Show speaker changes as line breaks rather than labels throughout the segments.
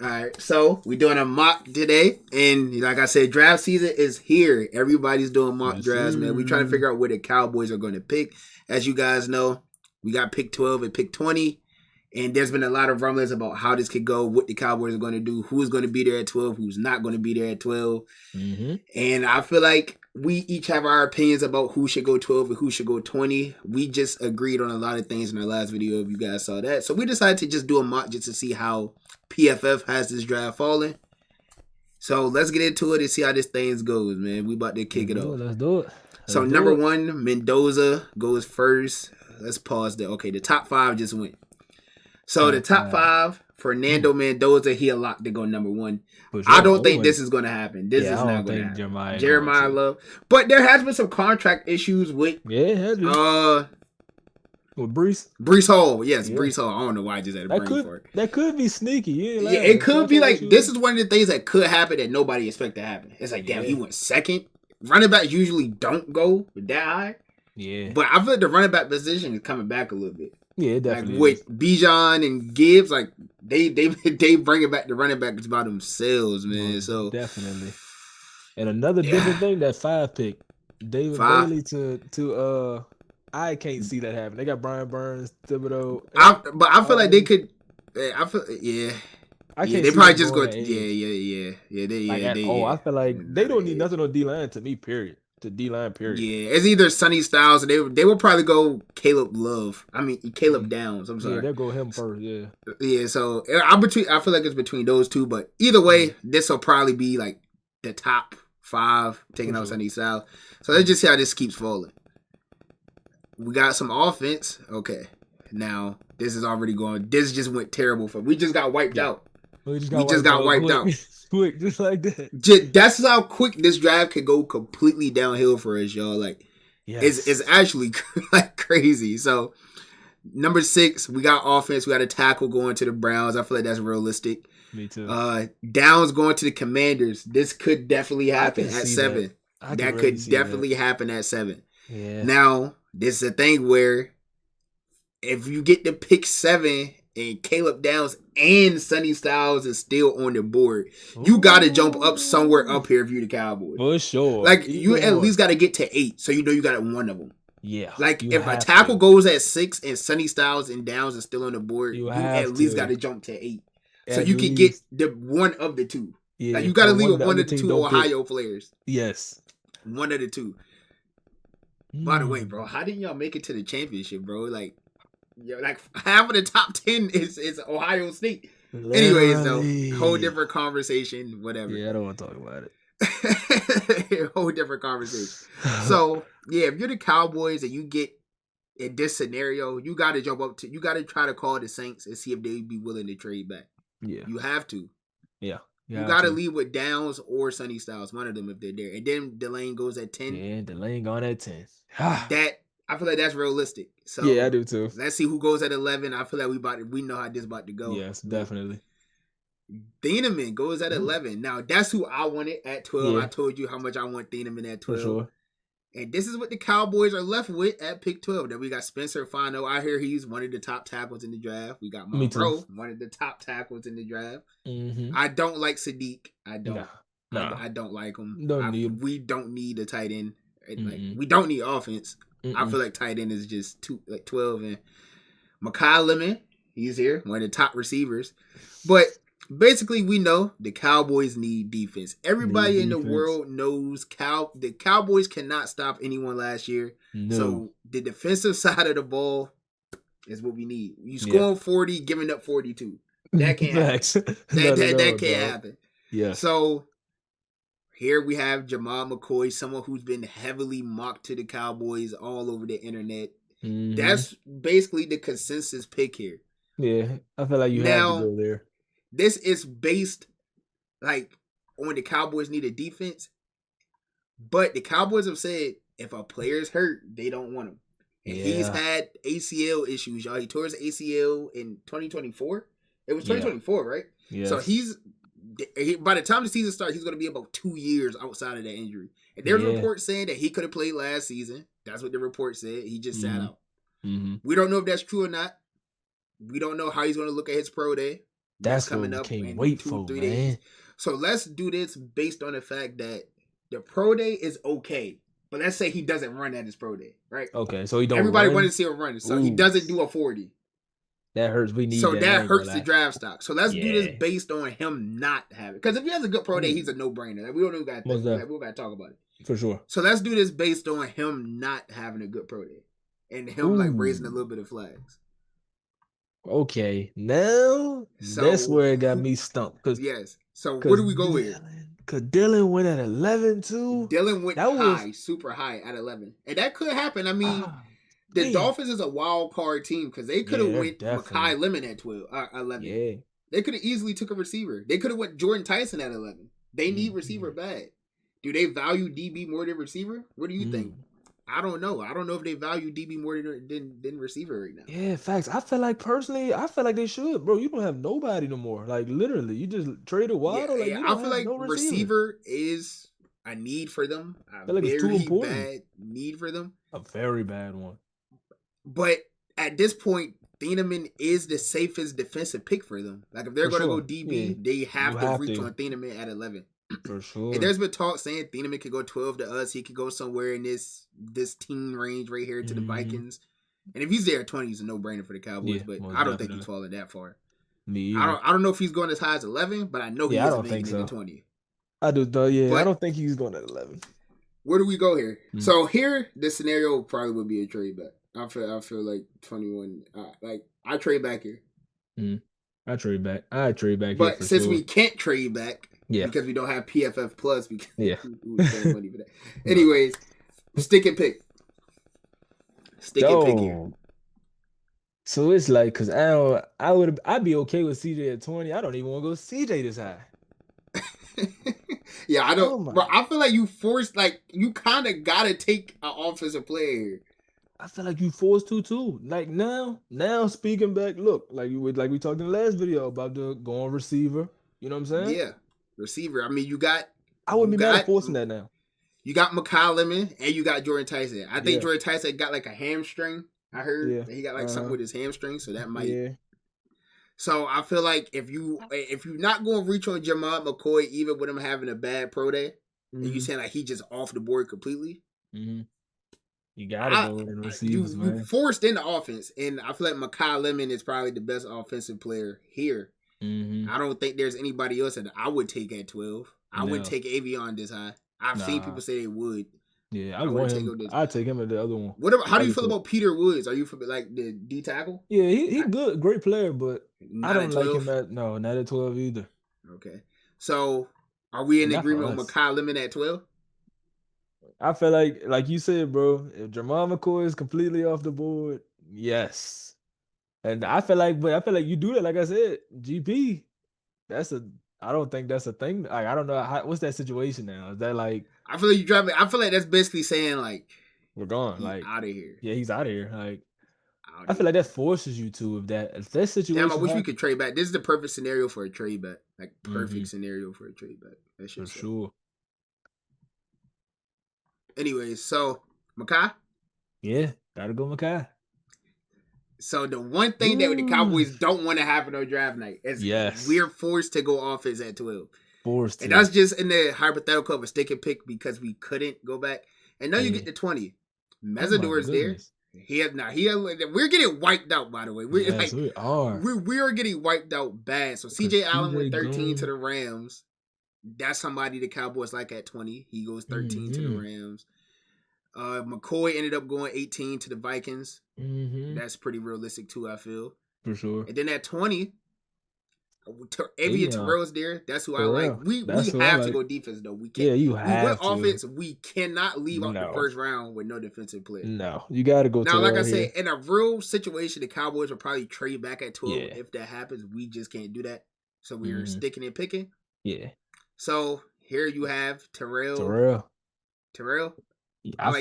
All right, so we're doing a mock today, and like I said, draft season is here. Everybody's doing mock
Yes,
drafts, man. We're trying to
sir.
figure out where the Cowboys are going to pick. As you guys know, we got pick 12 and pick 20, and there's been a lot of rumblings about how this could go, what the Cowboys are going to do, who's going to be there at 12, who's not going to be there at 12.
Mm-hmm.
And I feel like we each have our opinions about who should go 12 and who should go 20. We just agreed on a lot of things in our last video, if you guys saw that. So we decided to just do a mock just to see how PFF has this draft falling. So let's get into it and see how this thing goes, man. We about to kick it off.
Let's do it.
So number one, Mendoza goes first. Let's pause there. Okay, the top five just went. So the top five, Fernando Mendoza, he a lock to go number one. Sure. I don't think this is going to happen. This is not going to happen. Jeremiah Love. But there has been some contract issues with
with Breece.
Breece Hall. Yes, Breece Hall. I don't know why I just had a brain for it.
That could be sneaky.
Yeah, it could be like, this is one of the things that could happen that nobody expect to happen. It's like, damn, he went second. Running backs usually don't go that high.
Yeah.
But I feel like the running back position is coming back a little bit.
Yeah, definitely.
Like with Bijan and Gibbs, like they bring it back the running backs by themselves, man. So
definitely. And another different thing, that 5 pick, David Bailey to I can't see that happen. They got Brian Burns, Thibodeau.
But I feel like they could. I feel I can't. They probably just go. I
feel like they don't need nothing on D-line to me. Period. To D-line, period.
Yeah, it's either Sonny Styles or they will probably go Caleb Downs. I'm sorry.
Yeah, they'll go him first. Yeah.
Yeah. So I feel like it's between those two, but either way, this will probably be like the top 5 taking out Sonny Styles. So let's just see how this keeps falling. We got some offense. Okay. Now, this is already going. This just went terrible for. We just got wiped out. We just got wiped out.
Quick, just like that.
That's how quick this draft could go completely downhill for us, y'all. Like, it's actually like crazy. So, number 6, we got offense. We got a tackle going to the Browns. I feel like that's realistic.
Me too.
Downs going to the Commanders. This could definitely happen at 7. That could definitely happen at 7.
Yeah.
Now, this is a thing where if you get to pick 7 and Caleb Downs and Sonny Styles is still on the board, you got to jump up somewhere up here if you're the Cowboys.
For sure.
Like, you at least got to get to 8, so you know you got one of them.
Yeah.
Like, if a tackle goes at 6 and Sonny Styles and Downs is still on the board, you at least got to jump to 8. So you can get the one of the two. Yeah. Like, you got to leave with one of the two Ohio players.
Yes.
One of the two. By the way, bro, how didn't y'all make it to the championship, bro? Like half of the top 10 is Ohio State. Anyways, though, whole different conversation, whatever.
Yeah, I don't want to talk about
it. Whole different conversation. So, yeah, if you're the Cowboys and you get in this scenario, you got to jump up you got to try to call the Saints and see if they'd be willing to trade back.
Yeah.
You have to.
Yeah.
You got to leave with Downs or Sonny Styles, one of them if they're there. And then Delane goes at 10.
Yeah, Delane going at 10.
That, I feel like that's realistic. So
yeah, I do too.
Let's see who goes at 11. I feel like we know how this about to go.
Yes, definitely.
Thieneman goes at 11. Now, that's who I wanted at 12. Yeah. I told you how much I want Thieneman at 12. For sure. And this is what the Cowboys are left with at pick 12. Then we got Spencer Fano. I hear he's one of the top tackles in the draft. We got Monroe, one of the top tackles in the draft. Mm-hmm. I don't like Sadiq. I don't. No. I don't like him. We don't need a tight end. Like, we don't need offense. I feel like tight end is just 12. And Mekhi Lemon, he's here, one of the top receivers. But basically, we know the Cowboys need defense. Everybody in the world knows the Cowboys cannot stop anyone last year. No. So the defensive side of the ball is what we need. You scoring 40, giving up 42. That can't happen. that can't happen.
Yeah.
So here we have Jamal McCoy, someone who's been heavily mocked to the Cowboys all over the internet. Mm-hmm. That's basically the consensus pick here.
Yeah, I feel like you have to go there.
This is based like on the Cowboys need a defense, but the Cowboys have said if a player's hurt, they don't want him. And he's had ACL issues, y'all. He tore his ACL in 2024. It was 2024, right? Yeah. So by the time the season starts, he's going to be about 2 years outside of that injury. And there's reports saying that he could have played last season. That's what the report said. He just sat out. Mm-hmm. We don't know if that's true or not. We don't know how he's going to look at his pro day.
That's coming up in wait 2-3 days.
So let's do this based on the fact that the pro day is okay. But let's say he doesn't run at his pro day, right?
Okay, so he don't.
Everybody wanted to see him run, so he doesn't do a 40.
That hurts. We need that
hurts the draft stock. So let's do this based on him not having. Because if he has a good pro day, he's a no-brainer. Like, we don't even got to talk about it
for sure.
So let's do this based on him not having a good pro day and him like raising a little bit of flags.
Okay, now that's where it got me stumped.
So where do we go here?
Because Dylan went at 11 too.
Dylan went super high at 11, and that could happen. I mean, the Dolphins is a wild card team because they could have went Mekhi Lemon at 11. Yeah, they could have easily took a receiver. They could have went Jordan Tyson at 11. They need receiver bad. Do they value DB more than receiver? What do you think? I don't know. I don't know if they value DB more than receiver right now.
Yeah, facts. I feel like they should, bro. You don't have nobody no more. Like literally, you just traded Waddle.
I feel like receiver is a need for them. I feel like it's too important. Bad need for them.
A very bad one.
But at this point, Thieneman is the safest defensive pick for them. Like if they're going to go DB, they have to reach on Thieneman at 11.
For sure.
And there's been talk saying Thieneman could go 12 to us. He could go somewhere in this teen range right here to the Vikings. And if he's there at 20, he's a no-brainer for the Cowboys. But I don't think he's falling that far.
Me either.
I don't know if he's going as high as 11, but I know he's making it to 20.
I do though. Yeah, but I don't think he's going at 11.
Where do we go here? So here, the scenario probably would be a trade back. I feel like 21. I trade back here.
I trade back.
But since we can't trade back. Yeah, because we don't have PFF Plus. Because we spend money for that. Anyways, stick and pick. And pick here.
So it's like, cause I'd be okay with CJ at 20. I don't even want to go CJ this high.
Yeah, I don't. Bro, I feel like you kind of gotta take an offensive player here.
I feel like you forced to too. Like now speaking back, look, like we talked in the last video about the going receiver. You know what I'm saying?
Yeah. Receiver. I mean,
I wouldn't be mad at forcing that now.
You got Mekhi Lemon and you got Jordan Tyson. I think Jordan Tyson got like a hamstring. I heard that he got like something with his hamstring, so that might. Yeah. So I feel like if you're not going to reach on Jamal McCoy, even with him having a bad pro day, and you saying like he just off the board completely,
you gotta go in receivers, man.
You forced in the offense, and I feel like Mekhi Lemon is probably the best offensive player here. I don't think there's anybody else that I would take at 12. I wouldn't take Avion this high. I've seen people say they would.
Yeah, I'd take him at the other one.
How do you feel about Peter Woods? Are you like the D tackle?
Yeah, he good, great player, but I don't like him not at 12 either.
Okay, so are we in agreement with Mekhi Lemon at 12?
I feel like you said, bro, if Jamal McCoy is completely off the board, yes. And I feel like you do that. Like I said, GP. I don't think that's a thing. Like I don't know what's that situation now. Is that like?
I feel like you driving. I feel like that's basically saying like
we're gone. Like
out of here.
Yeah, he's out of here. Like I feel like that forces you to if that situation.
Damn, I wish we could trade back. This is the perfect scenario for a trade back. Like perfect scenario for a trade back. That shit. For sure. Anyways, so Mekhi.
Yeah, gotta go Mekhi.
So the one thing that the Cowboys don't want to happen on draft night is we're forced to go offense at 12. And that's just in the hypothetical of a stick and pick because we couldn't go back. And now you get to 20. Mesidor is there. We're getting wiped out, by the way. We are. We are getting wiped out bad. So CJ Allen went 13 to the Rams. That's somebody the Cowboys like at 20. He goes 13 to the Rams. McCoy ended up going 18 to the Vikings. That's pretty realistic too, I feel.
For sure.
And then at 20, Avia Terrell's there. That's who I like. We have to go defense though. We can't.
Yeah, you have
we went to. Offense. We cannot leave out the first round with no defensive player.
No, you got to go.
Now, like I said, in a real situation, the Cowboys will probably trade back at 12. If that happens, we just can't do that. So we're sticking and picking.
Yeah.
So here you have Terrell.
I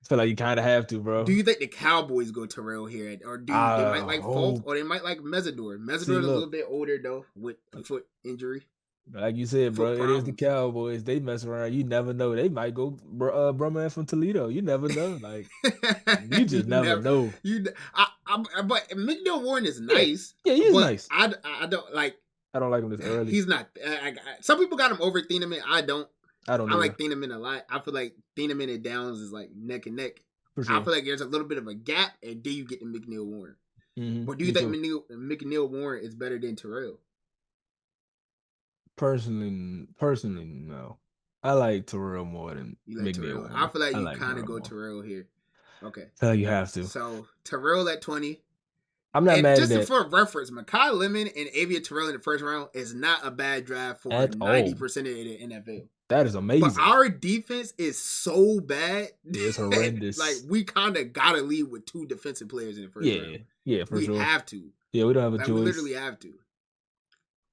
feel like you kind of have to, bro.
Do you think the Cowboys go Terrell here, or do they might like Falk, or they might like Mesidor? Mesidor is a little bit older though with a foot injury.
Like you said,
for
bro, it is the
problems.
Cowboys. They mess around. You never know. They might go, Brumman from Toledo. You never know. Like you
you
just never
never,
know.
but McNeil Warren is
Yeah,
nice,
yeah, he is
but
nice.
I don't like.
I don't like him this early.
He's not. Some people got him over Thieneman. I don't.
I don't
I
either,
like Thieneman a lot. I feel like Thieneman and Downs is like neck and neck.
for
I
sure.
feel like there's a little bit of a gap, and then you get to McNeil Warren. But do you
Me
think
too.
McNeil Warren is better than Terrell?
Personally, no. I like Terrell more than
You like
McNeil
Terrell? I
Warren.
feel like
I
you
like
kind of
Terrell
go
more.
Terrell here. Okay,
I feel like you have to.
so Terrell at 20.
I'm not
And
mad at
just
that
for reference, Makai Lemon and Avia Terrell in the first round is not a bad draft for
at all.
90% of the NFL.
That is
But
amazing.
our defense is so bad
It's
that like
horrendous.
we kind of gotta lead with 2 defensive players in the first
Yeah,
round.
yeah, for
We
sure.
have to.
Yeah, we don't have a
Like we literally
choice.
have to.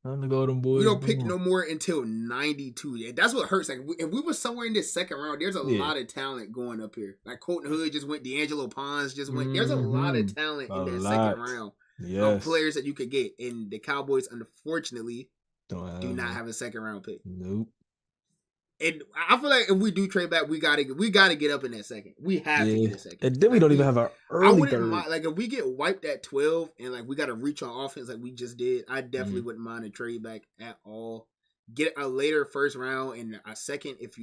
Time to go, them
We
boys.
don't pick
Boom.
no more until 92. That's what hurts. Like if we were somewhere in this second round, there's a
Yeah.
lot of talent going up here. Like Colton Hood just went, D'Angelo Pons just went. There's a lot
Mm-hmm.
of talent
A
in that second
lot.
round of
Yes.
players that you could get. And the Cowboys, unfortunately,
Don't
do
have
not
them.
have a second round pick.
Nope.
And I feel like if we do trade back, we gotta get up in that second. We have to
Yeah.
get a second.
And then we
Like
don't even have our
I
early
wouldn't
third.
mind like if we get wiped at 12 and like we gotta reach on offense like we just did. I definitely
Mm.
wouldn't mind a trade back at all. Get a later first round and a second if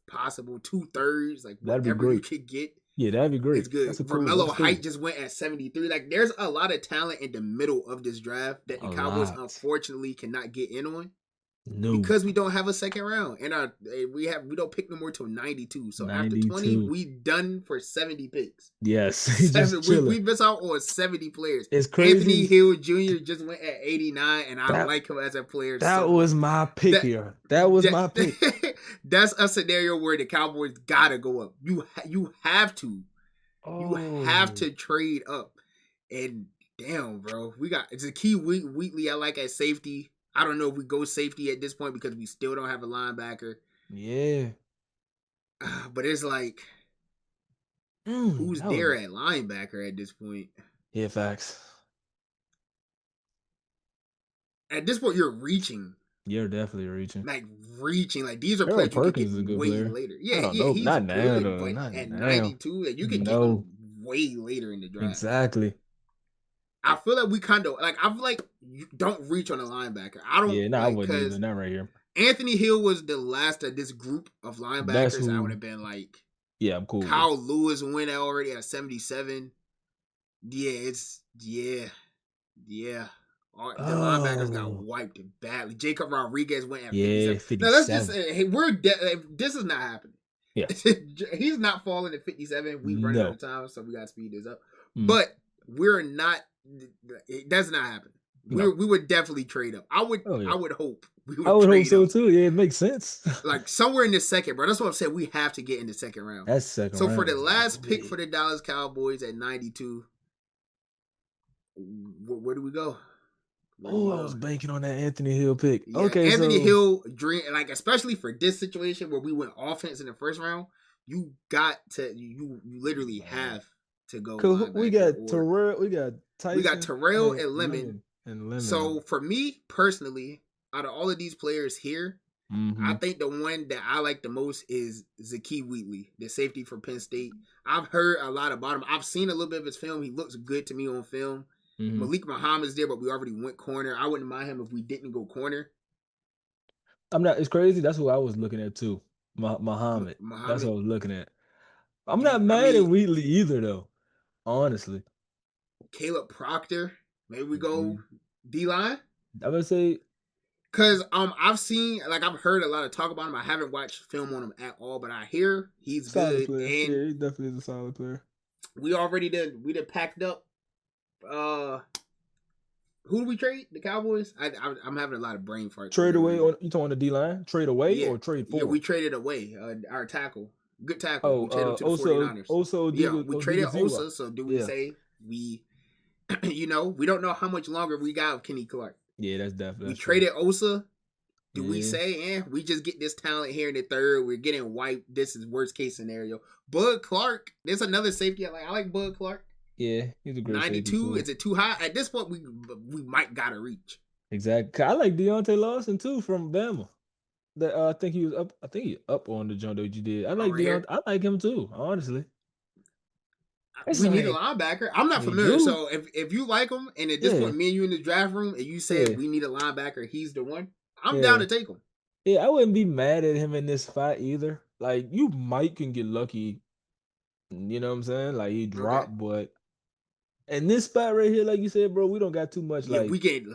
possible, 2/3, like
That'd be
whatever you
great.
could get.
Yeah, that'd be
It's
great.
good.
That's
Romello
cool.
Height just went at 73. Like there's a lot of talent in the middle of this draft that the
A
Cowboys
lot.
unfortunately cannot get in on
No.
because we don't have a second round and we don't pick no more till 92. So after 20
92.
we done for 70 picks.
Yes. Just chilling.
We miss out on 70 players.
It's
Anthony
crazy.
Hill Jr. just went at 89 and I
That
like him as a player
that
so
was
much.
my pick
That
here. That was my pick.
that's a scenario where the Cowboys gotta go up. You have to. You have
Oh.
to trade up. And damn, bro, we got it's a key Wheatley I like at safety. I don't know if we go safety at this point because we still don't have a linebacker.
Yeah.
But it's like, who's
That
there
was
at linebacker at this point?
yeah, facts.
At this point, you're reaching.
You're definitely reaching.
Like reaching. Like these are
Harold
players you could
Perkins
get
is a good
way
player.
later.
I
Yeah,
don't
yeah,
know.
he's
Not now
good,
though.
but
Not
at
now.
92, like, you could get him
No.
way later in the draft.
Exactly.
I feel like we kind of like. I feel like you don't reach on a linebacker. I don't.
Yeah, no, I
like
wouldn't
because
either. Not right here.
Anthony Hill was the last of this group of
That's
linebackers. I would
who.
have been like
Yeah, I'm cool with.
Kyle Lewis went already at 77. Yeah, yeah. The linebackers got
Oh.
wiped badly. Jacob Rodriguez went at
Yeah,
57. Now let's
57.
just say, hey, this is not happening.
Yeah.
He's not falling at 57. We running out
No.
of time, so we got to speed this up.
Mm.
But we're not. That's not happening.
No.
We would definitely trade up. I would.
Oh, yeah.
I would hope. We would
I would hope
trade
so
up.
too. Yeah, it makes sense.
Like somewhere in the second, bro. That's what I'm saying. We have to get in the second round.
That's second
So
round.
for the
is
last pick
great.
for the Dallas Cowboys at 92, where do we go?
Oh, I was banking on that Anthony Hill pick.
Yeah,
Okay,
Anthony
so
Hill dream, like especially for this situation where we went offense in the first round, you literally have to go.
we got Terrell, we got Tyson,
we got Terrell and Lemon.
and
So for me personally, out of all of these players here, I think the one that I like the most is Zakee Wheatley, the safety for Penn State. I've heard a lot about him. I've seen a little bit of his film. He looks good to me on film. Malik Muhammad's there, but we already went corner. I wouldn't mind him if we didn't go corner.
I'm not. It's crazy. That's who I was looking at too. Muhammad. That's what I was looking at. I'm not mad at Wheatley either, though. Honestly,
Caleb Proctor. Maybe we go D-line.
I would say
because I've heard a lot of talk about him. I haven't watched film on him at all, but I hear he's
solid
good.
player.
And
yeah, he definitely is a solid player.
We done packed up. Who do we trade? The Cowboys? I'm having a lot of brain farts.
Trade away on you talking the D line? Trade away or trade for?
Yeah, we traded away our tackle. Good tackle.
Oh,
we traded him to the 49ers. We traded Osa. So do we say we we don't know how much longer we got with Kenny Clark.
Yeah, that's definitely.
We traded Osa. Do we say, we just get this talent here in the third? We're getting wiped. This is worst case scenario. Bud Clark. There's another safety. I like Bud Clark.
Yeah, he's a great
92. Is it too high? At this point, we might gotta reach.
Exactly. I like Deontay Lawson too from Bama. That I think he was up. I think he up on the joint that you did. I
Oh,
like
right here.
Deontay. I like him too. Honestly, it's
We need a
like
linebacker. I'm not
we
familiar.
do.
So if you like him, and at this
Yeah,
point, me and you in the draft room, and you
yeah,
said we need a linebacker, he's the one. I'm down
yeah,
to take him.
yeah. I wouldn't be mad at him in this spot either. Like you might can get lucky. You know what I'm saying? Like he
Okay.
dropped, but in this spot right here, like you said, bro, we don't got too much.
Yeah,
Like
we getting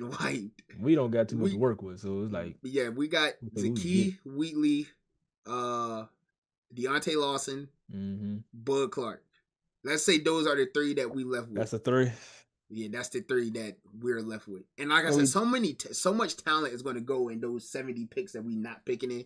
wiped.
we don't got too much to
We
work with. So it's like
yeah, we got
we think we can get.
Zaki Wheatley, uh, Deontay Lawson,
Mm-hmm.
Bud Clark. Let's say those are the three that we left with.
That's a three.
Yeah, that's the three that we're left with. And like I
And
said,
we.
so much talent is going to go in those 70 picks that we not picking in.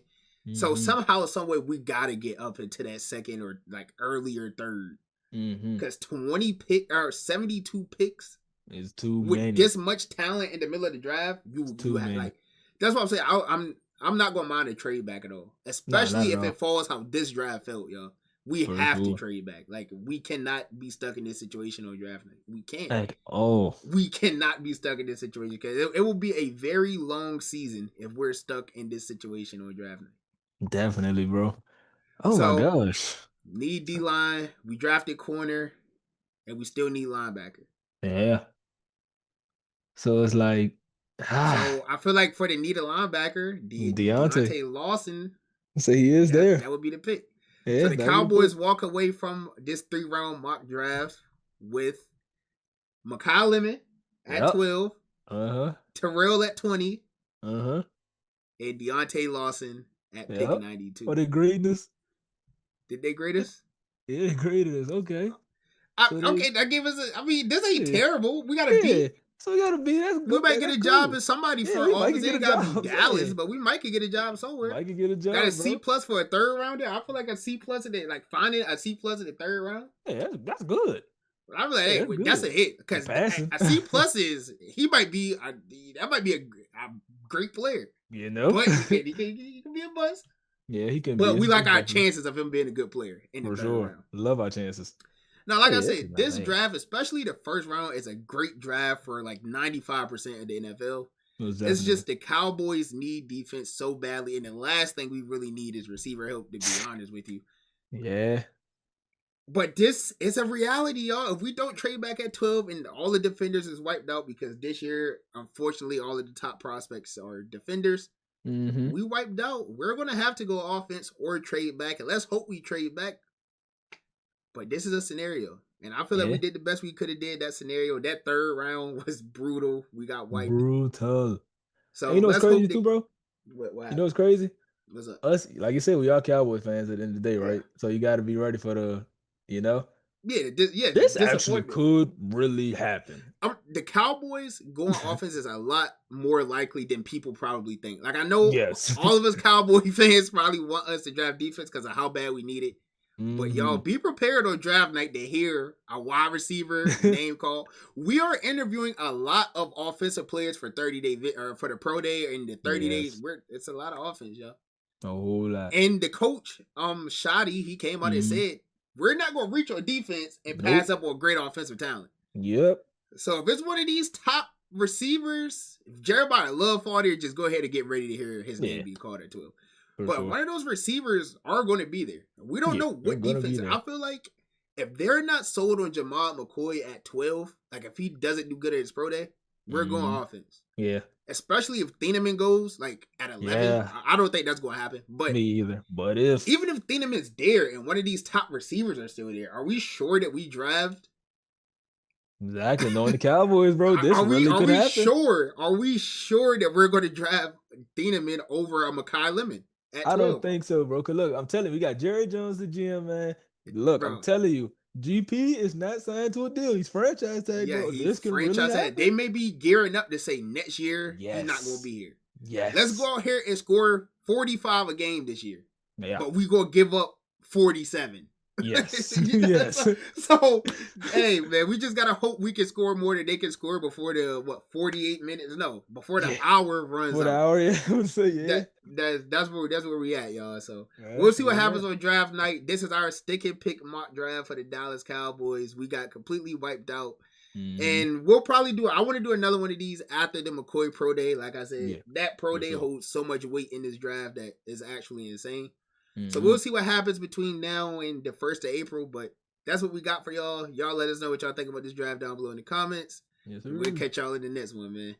So
Mm-hmm.
somehow, some way, we gotta get up into that second or like earlier third.
Mm-hmm.
Because 20 pick or 72 picks
It's too
with
many.
this much talent in the middle of the draft, you have
Many.
like that's what I'm saying. I'm not gonna mind a trade back at all,
Nah, not
especially
at
if
all.
it falls how this draft felt, yo. We
For
have to
sure.
trade back. Like we cannot be stuck in this situation on draft night. We can't.
At all.
We cannot be stuck in this situation because it will be a very long season if we're stuck in this situation on draft night.
Definitely, bro. Oh my
So
gosh.
need D line. We drafted corner, and we still need linebacker.
Yeah. So it's like,
So I feel like for the need a linebacker,
Deontay.
Deontay Lawson,
So he is there.
that would be the pick. So
Yeah,
the
that'd be the
Cowboys
pick.
walk away from this 3-round mock draft with Mekhi Lemon at
Yep.
12,
Uh-huh.
Terrell at 20,
Uh-huh.
and Deontay Lawson at pick
Yep.
92.
For the greatness.
Did they grade us?
Yeah, the greatness. Okay. So they
Okay, that gave us I mean, this ain't
yeah.
terrible. We got a
Yeah.
B.
So we gotta be that's
We
good.
might get
That's
a job
cool.
in somebody
Yeah,
for
we might
office.
can
It
get a
ain't gotta be
job. I'm
Dallas,
saying.
but we might could get a job somewhere.
Might can get a
Got a
job,
C
bro.
plus for a third rounder. I feel like a C plus in it, like finding a C plus in the third round.
Yeah, that's good.
But I'm like,
Yeah,
hey,
that's
that's
good.
a hit
For
because
passing.
a C plus is he might be that might be a great player,
You know?
but he can be a bust.
Yeah, he can be.
But we
It's
like our
definitely
chances of him being a good player in the
for
third
sure.
round.
Love our chances.
Now, like I
Yeah, this is
said,
not
this
bad.
draft, especially the first round, is a great draft for like 95% of the NFL.
It's
Just the Cowboys need defense so badly, and the last thing we really need is receiver help, to be honest with you.
yeah.
But this is a reality, y'all. If we don't trade back at 12 and all the defenders is wiped out, because this year, unfortunately, all of the top prospects are defenders,
Mm-hmm.
we wiped out. We're going to have to go offense or trade back, and let's hope we trade back. But this is a scenario, and I feel like we did the best we could have did that scenario. That third round was brutal. We got wiped.
Brutal.
So
and you know what's crazy too, bro?
What
You know what's crazy?
What's up?
Us, like you said, we are Cowboys fans at the end of the day, right? So you got to be ready for the, you know. This actually could really happen.
The Cowboys going offense is a lot more likely than people probably think. Like I know all of us Cowboy fans probably want us to draft defense because of how bad we need it. But y'all be prepared on draft night to hear a wide receiver name call. We are interviewing a lot of offensive players for 30-day or for the pro day and the 30 days. It's a lot of offense, y'all.
A whole lot.
And the coach, Shoddy, he came out and said, we're not gonna reach on defense and pass up on great offensive talent.
Yep.
So if it's one of these top receivers, if Jeremiah Love fought here, just go ahead and get ready to hear his name be called at 12. But one of those receivers are going to be there. We don't know what defense. I feel like if they're not sold on Jamal McCoy at 12, like if he doesn't do good at his pro day, we're going offense.
Yeah.
Especially if Thieneman goes like at 11. I don't think that's going to happen. But
me either. But even
if Thieneman's there and one of these top receivers are still there, are we sure that we draft?
Exactly. Knowing the Cowboys, bro, this really could happen.
Are we sure that we're going to draft Thieneman over a Mekhi Lemon?
I don't think so, bro. Cause look, I'm telling you, we got Jerry Jones, the GM, man. Look, I'm telling you, GP is not signed to a deal. He's franchise tag, bro. This can really happen.
They may be gearing up to say next year he's not going to be here.
Yes.
Let's go out here and score 45 a game this year.
Yeah.
But we going to give up 47.
Yes. Yes.
So, hey, man, we just got to hope we can score more than they can score before the, 48 minutes? No, before the hour runs out.
The hour, yeah. So,
that's where we at, y'all. So, we'll see what happens on draft night. This is our stick and pick mock draft for the Dallas Cowboys. We got completely wiped out. And we'll probably I want to do another one of these after the McCoy Pro Day. Like I said, that Pro Day holds so much weight in this draft that is actually insane. So we'll see what happens between now and the 1st of April. But that's what we got for y'all. Y'all let us know what y'all think about this draft down below in the comments.
Yes,
we'll catch y'all in the next one, man.